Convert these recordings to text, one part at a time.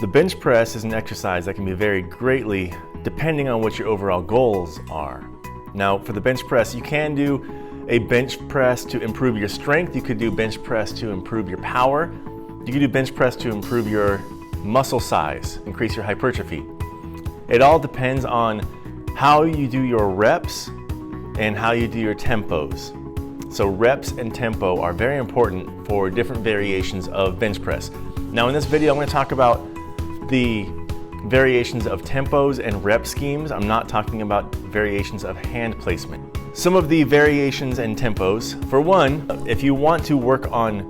The bench press is an exercise that can be vary greatly depending on what your overall goals are. Now, for the bench press, you can do a bench press to improve your strength. You could do bench press to improve your power. You could do bench press to improve your muscle size, increase your hypertrophy. It all depends on how you do your reps and how you do your tempos. So reps and tempo are very important for different variations of bench press. Now in this video, I'm going to talk about the variations of tempos and rep schemes. I'm not talking about variations of hand placement. Some of the variations and tempos. For one, if you want to work on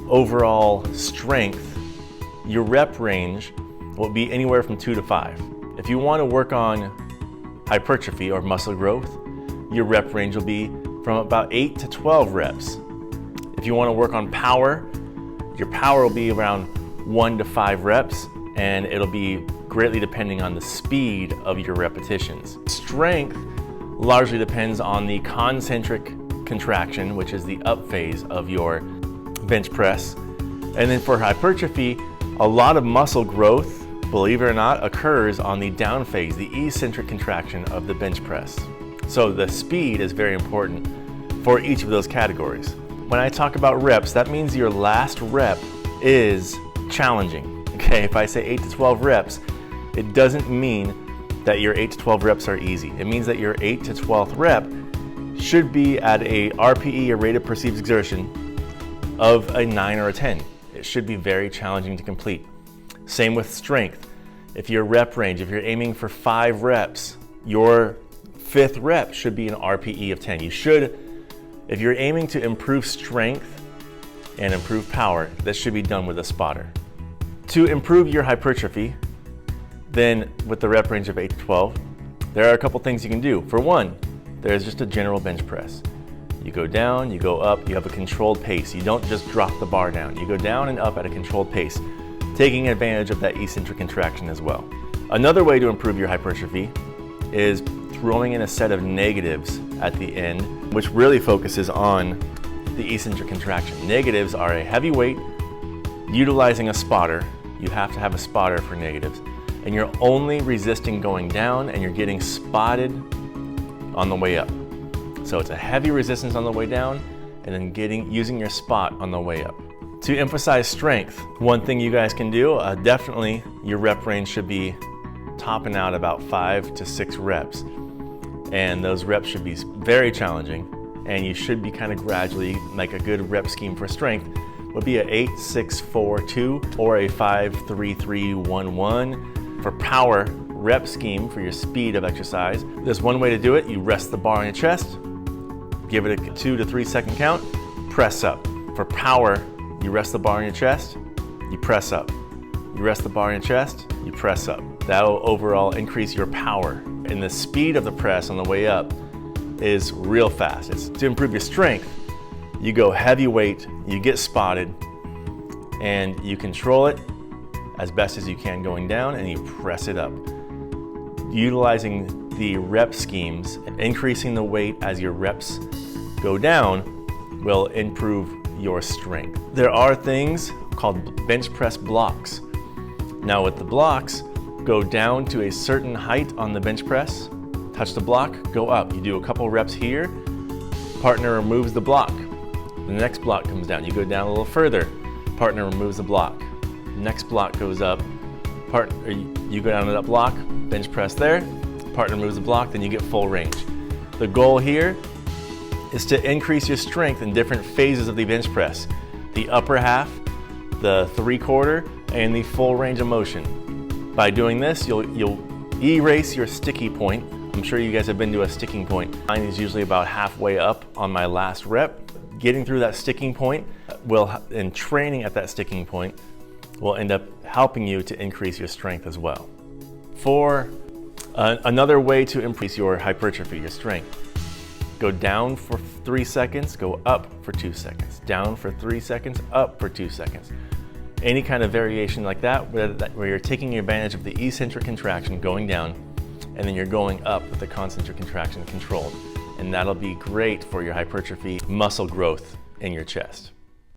overall strength, your rep range will be anywhere from 2 to 5. If you want to work on hypertrophy or muscle growth, your rep range will be from about 8 to 12 reps. If you want to work on power, your power will be around 1 to 5 reps, and it'll be greatly depending on the speed of your repetitions. Strength largely depends on the concentric contraction, which is the up phase of your bench press. And then for hypertrophy, a lot of muscle growth, believe it or not, occurs on the down phase, the eccentric contraction of the bench press. So the speed is very important for each of those categories. When I talk about reps, that means your last rep is challenging. Okay, if I say 8 to 12 reps, it doesn't mean that your 8 to 12 reps are easy. It means that your 8 to 12th rep should be at a RPE, or rate of perceived exertion, of a 9 or a 10. It should be very challenging to complete. Same with strength. If your rep range, if you're aiming for 5 reps, your 5th rep should be an RPE of 10. You should, if you're aiming to improve strength and improve power, this should be done with a spotter. To improve your hypertrophy, then with the rep range of 8 to 12, there are a couple things you can do. For one, there's just a general bench press. You go down, you go up, you have a controlled pace. You don't just drop the bar down. You go down and up at a controlled pace, taking advantage of that eccentric contraction as well. Another way to improve your hypertrophy is throwing in a set of negatives at the end, which really focuses on the eccentric contraction. Negatives are a heavy weight utilizing a spotter. You have to have a spotter for negatives, and you're only resisting going down, and you're getting spotted on the way up. So it's a heavy resistance on the way down, and then using your spot on the way up. To emphasize strength, one thing you guys can do, definitely your rep range should be topping out about 5 to 6 reps. And those reps should be very challenging, and you should be kind of gradually, like a good rep scheme for strength would be a 8-6-4-2 or a 5-3-3-1-1. For power rep scheme for your speed of exercise, there's one way to do it. You rest the bar on your chest, give it a 2 to 3 second count, press up. For power, you rest the bar on your chest, you press up. You rest the bar on your chest, you press up. That'll overall increase your power. And the speed of the press on the way up is real fast. It's to improve your strength. You go heavy weight, you get spotted, and you control it as best as you can going down, and you press it up. Utilizing the rep schemes, increasing the weight as your reps go down will improve your strength. There are things called bench press blocks. Now with the blocks, go down to a certain height on the bench press, touch the block, go up. You do a couple reps here, partner removes the block. The next block comes down, you go down a little further, partner removes the block. Next block goes up, you go down to that block, bench press there, partner moves the block, then you get full range. The goal here is to increase your strength in different phases of the bench press. The upper half, the 3/4, and the full range of motion. By doing this, you'll erase your sticky point. I'm sure you guys have been to a sticking point. Mine is usually about halfway up on my last rep. Getting through that sticking point and training at that sticking point will end up helping you to increase your strength as well. For another way to increase your hypertrophy, your strength, go down for 3 seconds, go up for 2 seconds, down for 3 seconds, up for 2 seconds. Any kind of variation like that where you're taking advantage of the eccentric contraction going down, and then you're going up with the concentric contraction controlled. And that'll be great for your hypertrophy muscle growth in your chest.